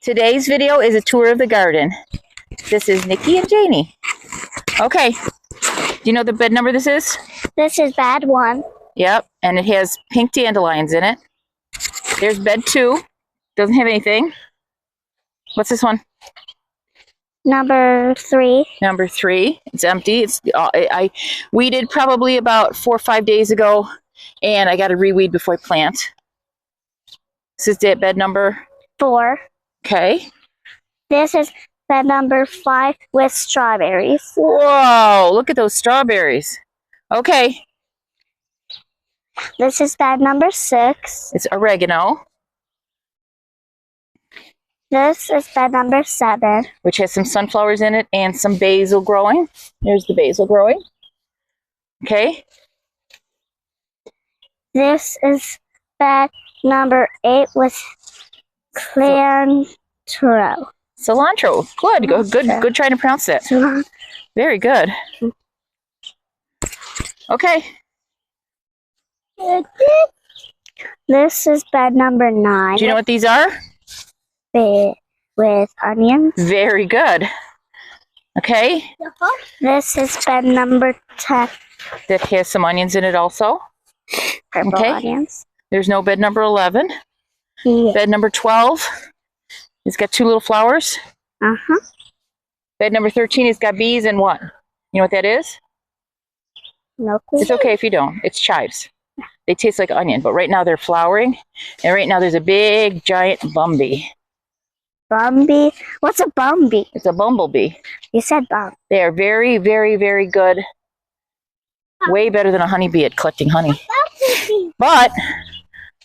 Today's video is a tour of the garden. This is Nikki and Janie. Okay, do you know the bed number this is? This is bed 1. Yep, and it has pink dandelions in it. There's bed 2. Doesn't have anything. What's this one? Number 3. Number 3. It's empty. I weeded probably about 4 or 5 days ago, and I got to reweed before I plant. This is bed number 4. Okay. This is bed number 5 with strawberries. Whoa, look at those strawberries. Okay. This is bed number 6. It's oregano, This is bed number 7. which has some sunflowers in it and some basil growing. There's the basil growing. Okay. This is bed number 8 with cilantro. Cilantro. Good trying to pronounce that. Very good. Okay. This is bed number 9. Do you know what these are? With onions. Very good. Okay. This is bed number 10. That has some onions in it also. Purple Okay. onions. There's no bed number 11. Yeah. Bed number 12. It's got 2 little flowers. Uh-huh. Bed number 13 has got bees and what? You know what that is? No clue. It's okay if you don't. It's chives. They taste like onion, but right now they're flowering. And right now there's a big, giant bumblebee. Bumblebee? What's a bumblebee? It's a bumblebee. You said bumblebee. They are very, very, very good. Way better than a honeybee at collecting honey. But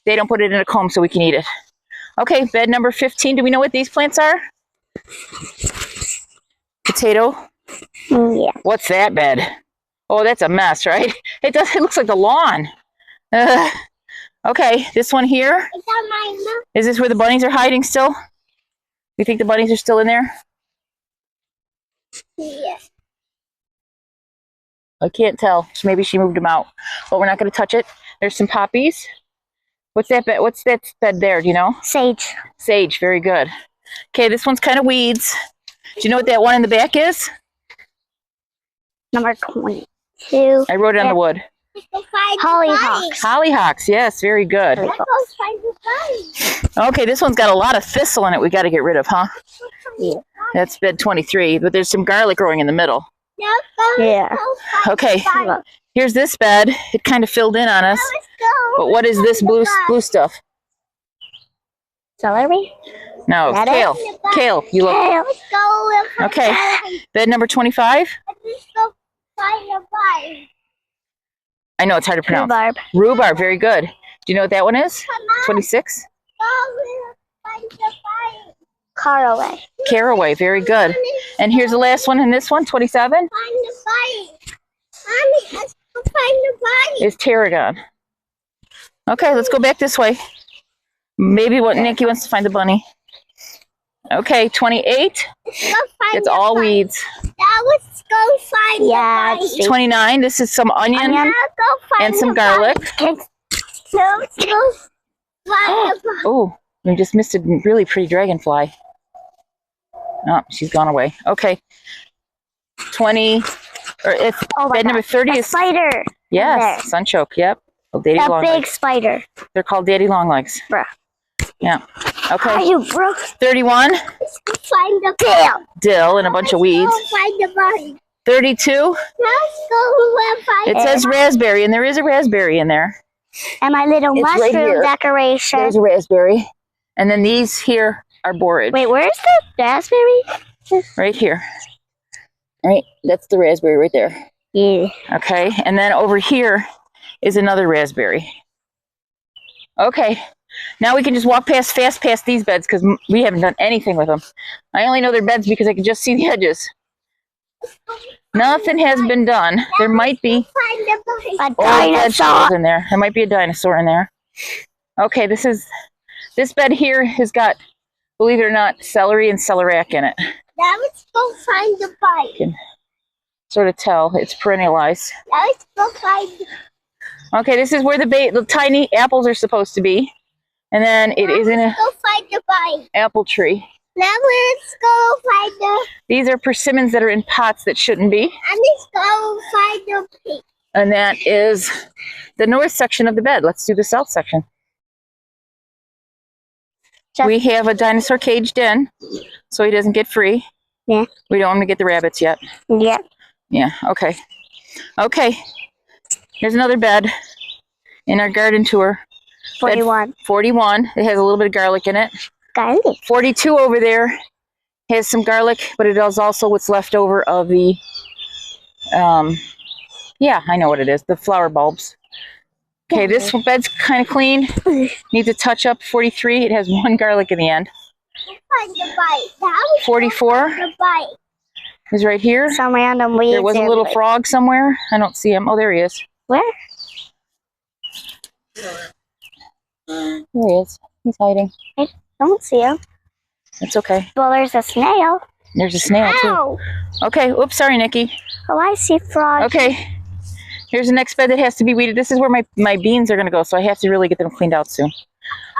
they don't put it in a comb so we can eat it. Okay, bed number 15. Do we know what these plants are? Potato. Yeah. What's that bed? Oh, that's a mess, right? It looks like the lawn. Okay, this one here. Is this where the bunnies are hiding still? You think the bunnies are still in there? Yeah. I can't tell. Maybe she moved them out. But we're not going to touch it. There's some poppies. What's that bed? What's that bed there? Do you know? Sage. Sage. Very good. Okay, this one's kind of weeds. Do you know what that one in the back is? Number 22. I wrote it on the wood. Hollyhocks. Hollyhocks. Yes, very good. Okay, this one's got a lot of thistle in it we got to get rid of, huh? Yeah. That's bed 23, but there's some garlic growing in the middle. Yeah. Okay, here's this bed. It kind of filled in on us. But what is this blue stuff? Celery? No, That kale. Kale. You look. Kale. Okay, bed number 25. I know it's hard to pronounce. Rhubarb. Rhubarb, very good. Do you know what that one is? 26. Caraway. Caraway, very good. And here's the last one in this one, 27. Is tarragon. Okay, let's go back this way. Maybe Nikki wants to find the bunny. Okay, 28. It's all weeds. Let's go find the 29. This is some onion and some garlic. Oh, we just missed a really pretty dragonfly. Oh, she's gone away. Okay. 20. Or it's bed number 30 is spider. Yes, sunchoke. Yep. Oh, daddy A long big legs. spider. They're called daddy long legs. Bruh. Yeah. Okay. Are you bro? 31. Let's go find the dill. Dill and a bunch of weeds. Let's go find the bunny. 32. Let's go find It says raspberry, and there is a raspberry in there. And my little It's right mushroom here. decoration. There's a raspberry. And then these here are borage. Wait, where's the raspberry? Right here. Right, that's the raspberry right there. Yeah. Okay, and then over here is another raspberry. Okay, now we can just walk fast past these beds because we haven't done anything with them. I only know they're beds because I can just see the edges. Nothing has been done. There might be A old dinosaur. vegetables in there. There might be a dinosaur in there. Okay, this bed here has got, believe it or not, celery and celeriac in it. Now let's go find the bunny. You can sort of tell it's perennialized. Now let's go find the Okay, this is where the tiny apples are supposed to be. And then it is in a Go find the bunny. apple tree. Now let's go find the. These are persimmons that are in pots that shouldn't be. And let's go find the pig. And that is the north section of the bed. Let's do the south section. We have a dinosaur caged in, so he doesn't get free. Yeah. We don't want him to get the rabbits yet. Yeah. Yeah, okay. Okay. Here's another bed in our garden tour. 41. Bed 41. It has a little bit of garlic in it. Garlic. 42 over there has some garlic, but it is also what's left over of the, yeah, I know what it is, the flower bulbs. Okay, this bed's kind of clean. Needs a touch up. 43. It has one garlic in the end. Find the bite. 44 The bite. is right here. Some random weeds. There was a little frog somewhere. I don't see him. Oh, there he is. Where? There he is. He's hiding. I don't see him. It's okay. Well, there's a snail. There's a snail too. Ow. Okay. Oops. Sorry, Nikki. Oh, I see frogs. Okay. Here's the next bed that has to be weeded. This is where my beans are going to go, so I have to really get them cleaned out soon.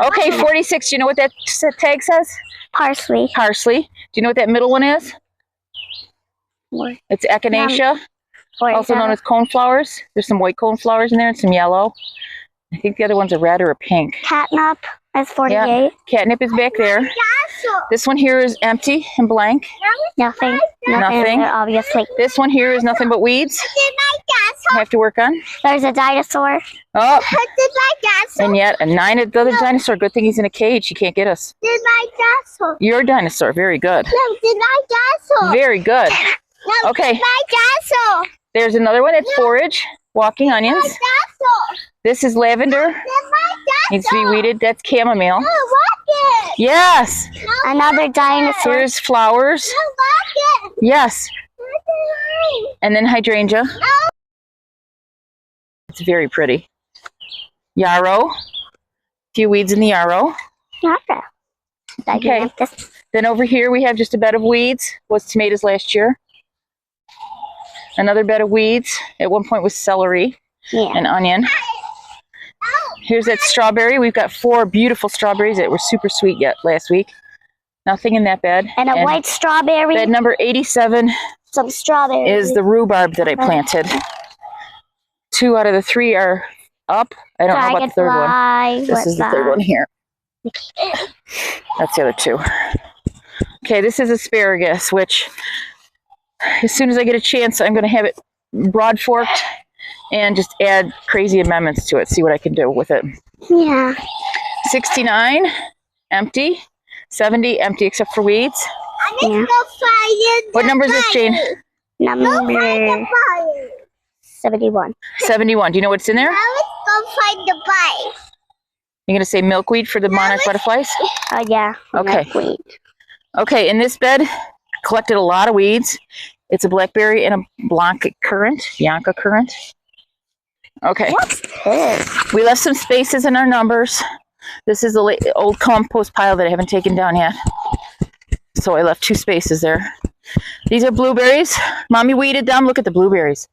Okay, 46. Do you know what that tag says? Parsley. Parsley. Do you know what that middle one is? What? It's echinacea, also known as coneflowers. There's some white coneflowers in there and some yellow. I think the other one's a red or a pink. Catnip is 48. Yeah. Catnip is back there. This one here is empty and blank. Nothing. Nothing. Obviously. This one here is nothing but weeds. I have to work on. There's a dinosaur. Oh, and yet a 9 another dinosaur. Good thing he's in a cage. He can't get us. Did my dinosaur? You're a dinosaur. Very good. No, did my dinosaur? Very good. No, Okay. my dinosaur. There's another one. It's forage. Walking onions. My dinosaur. This is lavender. Did my Needs to be weeded. That's chamomile. No, rocket. Yes. Another dinosaur. Here's flowers. No, rocket. Yes. And then hydrangea. It's very pretty. Yarrow. A few weeds in the yarrow. Okay. Okay. Then over here we have just a bed of weeds. Was tomatoes last year. Another bed of weeds. At one point was celery and onion. Here's that strawberry. We've got 4 beautiful strawberries that were super sweet yet last week. Nothing in that bed. And a white strawberry. Bed number 87 Some strawberries. is the rhubarb that I planted. 2 out of the 3 are up. I don't know about the third one. This is the third one here. That's the other 2. Okay, this is asparagus, which as soon as I get a chance, I'm going to have it broad forked and just add crazy amendments to it. See what I can do with it. Yeah. 69, empty. 70, empty except for weeds. Yeah. What number is this, Jane? Number 71. 71. Do you know what's in there? Now let's go find the bite. You're going to say milkweed for the monarch butterflies? Oh, yeah. Okay. Milkweed. Okay, in this bed, collected a lot of weeds. It's a blackberry and a Bianca currant. Okay. What's this? We left some spaces in our numbers. This is the old compost pile that I haven't taken down yet. So I left 2 spaces there. These are blueberries. Mommy weeded them. Look at the blueberries.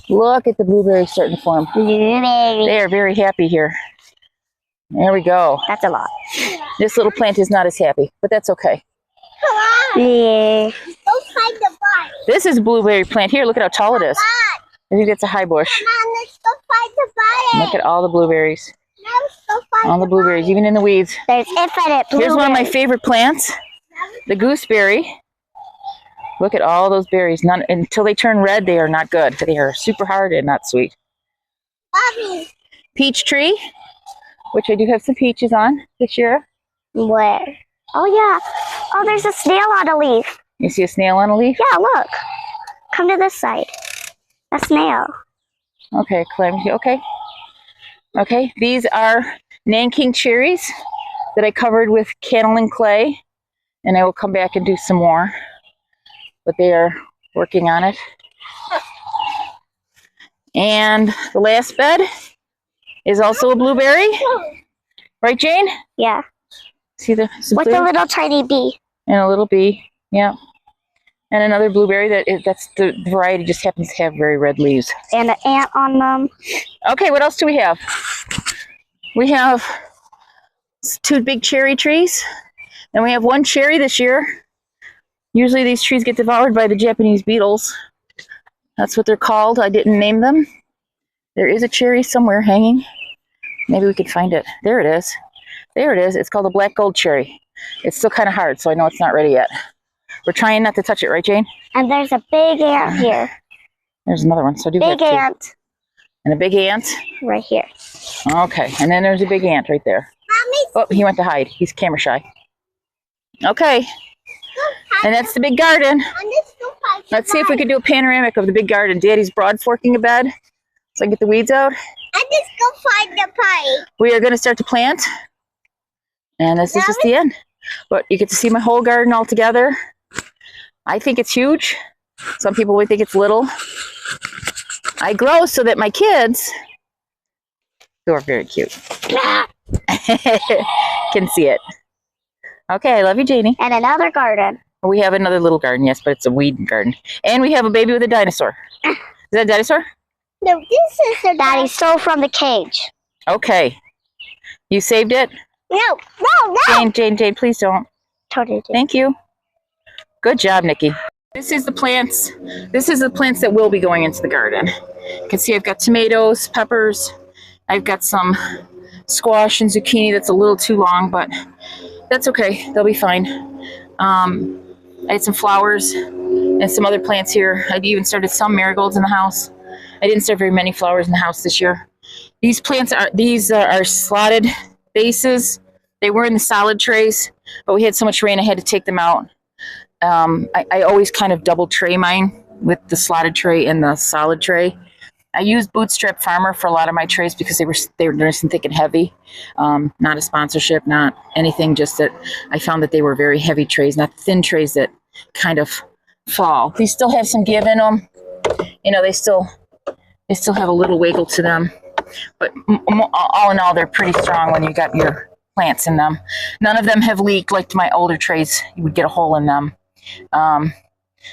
Look at the blueberries starting to form. Blueberry. They are very happy here. There we go. That's a lot. This little plant is not as happy, but that's okay. Yeah. Go find the bite. This is a blueberry plant. Here, look at how tall it is. I think that's a high bush. Come on, let's go find the bite. Look at all the blueberries. Now let's go find All the blueberries, even in the weeds. There's infinite blueberries. Here's one of my favorite plants, the gooseberry. Look at all those berries. None until they turn red, they are not good. They are super hard and not sweet. Mommy. Peach tree, which I do have some peaches on this year. Where? Oh, yeah. Oh, there's a snail on a leaf. You see a snail on a leaf? Yeah, look. Come to this side. A snail. Okay, calamity. Okay. Okay, these are Nanking cherries that I covered with cannelin clay, and I will come back and do some more, but they are working on it. And the last bed is also a blueberry. Right, Jane? Yeah. See the With a little tiny bee. and a little bee. Yeah. And another blueberry that's the variety, just happens to have very red leaves. And an ant on them. Okay, what else do we have? We have 2 big cherry trees. And we have one cherry this year. Usually these trees get devoured by the Japanese beetles. That's what they're called. I didn't name them. There is a cherry somewhere hanging. Maybe we could find it. There it is. There it is. It's called a black gold cherry. It's still kind of hard, so I know it's not ready yet. We're trying not to touch it, right, Jane? And there's a big ant here. There's another one. So do Big ant. And a big ant. Right here. Okay. And then there's a big ant right there. Oh, he went to hide. He's camera shy. Okay. And that's the big garden. Let's see if we can do a panoramic of the big garden. Daddy's broad forking a bed so I can get the weeds out. I just go find the pipe. We are going to start to plant. And this is just the end. But you get to see my whole garden all together. I think it's huge. Some people would think it's little. I grow so that my kids, who are very cute, can see it. Okay, I love you, Janie. And another garden. We have another little garden, yes, but it's a weed garden. And we have a baby with a dinosaur. Is that a dinosaur? No, this is the Daddy stole from the cage. Okay. You saved it? No. Jane, please don't. Totally did. Thank you. Good job, Nikki. This is the plants. This is the plants that will be going into the garden. You can see I've got tomatoes, peppers. I've got some squash and zucchini that's a little too long, but that's okay. They'll be fine. I had some flowers and some other plants here. I even started some marigolds in the house. I didn't start very many flowers in the house this year. These plants are slotted vases. They were in the solid trays, but we had so much rain I had to take them out. I always kind of double tray mine with the slotted tray and the solid tray. I used Bootstrap Farmer for a lot of my trays because they were nice and thick and heavy. Not a sponsorship, not anything, just that I found that they were very heavy trays, not thin trays that kind of fall. These still have some give in them. You know, they still have a little wiggle to them. But all in all, they're pretty strong when you got your plants in them. None of them have leaked like my older trays. You would get a hole in them.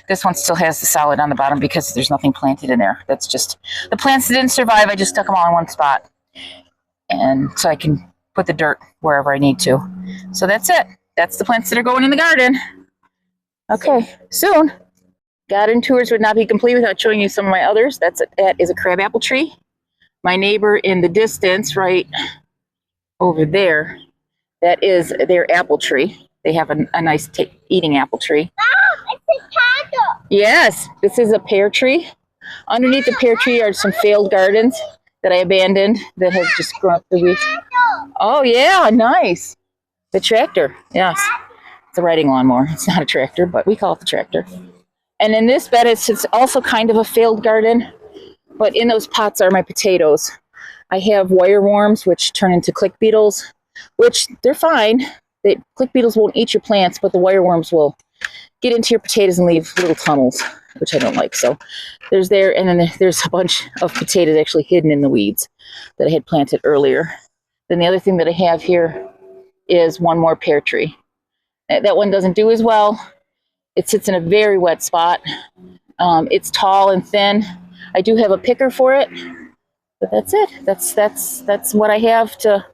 This one still has the solid on the bottom because there's nothing planted in there. That's just the plants that didn't survive. I just stuck them all in one spot, and so I can put the dirt wherever I need to. So that's it. That's the plants that are going in the garden. Okay, soon. Garden tours would not be complete without showing you some of my others. That is a crabapple tree. My neighbor in the distance, right over there, that is their apple tree. They have a nice eating apple tree. Yes, this is a pear tree. Underneath the pear tree are some failed gardens that I abandoned that have just grown up the weeds. Oh yeah, nice. The tractor, yes. It's a riding lawnmower. It's not a tractor, but we call it the tractor. And in this bed, it's also kind of a failed garden, but in those pots are my potatoes. I have wire worms, which turn into click beetles, which they're fine. Click beetles won't eat your plants, but the wire worms will get into your potatoes and leave little tunnels, which I don't like. So there's there, and then there's a bunch of potatoes actually hidden in the weeds that I had planted earlier. Then the other thing that I have here is one more pear tree. That one doesn't do as well. It sits in a very wet spot. It's tall and thin. I do have a picker for it, but that's it. That's what I have to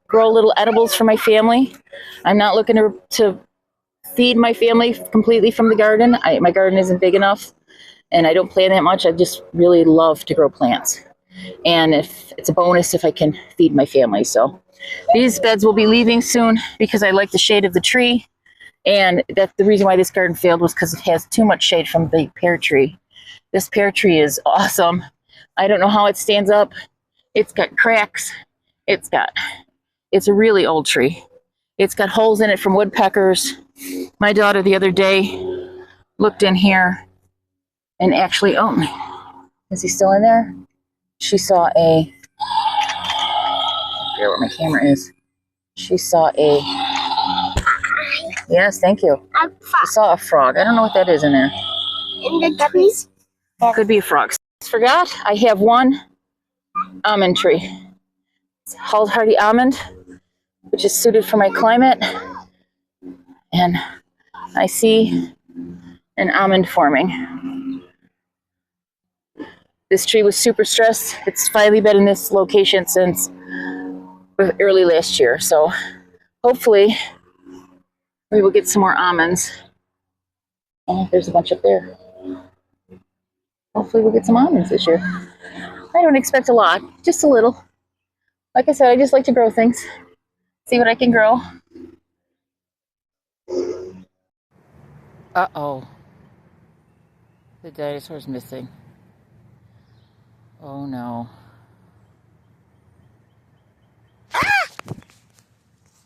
grow little edibles for my family. I'm not looking to feed my family completely from the garden. My garden isn't big enough, and I don't plant that much. I just really love to grow plants, and if it's a bonus if I can feed my family. So these beds will be leaving soon because I like the shade of the tree, and that's the reason why this garden failed, was because it has too much shade from the pear tree. This pear tree is awesome. I don't know how it stands up. It's got cracks. It's a really old tree. It's got holes in it from woodpeckers. My daughter the other day looked in here and actually, is he still in there? She saw I forget where my camera is. She saw yes, thank you. She saw a frog. I don't know what that is in there. In the trees? Could be a frog. Forgot, I have one almond tree. It's Hald Hardy almond, which is suited for my climate. And I see an almond forming. This tree was super stressed. It's finally been in this location since early last year. So hopefully We will get some more almonds. Oh, there's a bunch up there. Hopefully we'll get some almonds this year. I don't expect a lot, just a little. Like I said, I just like to grow things. See what I can grow. Uh-oh. The dinosaur's missing. Oh no.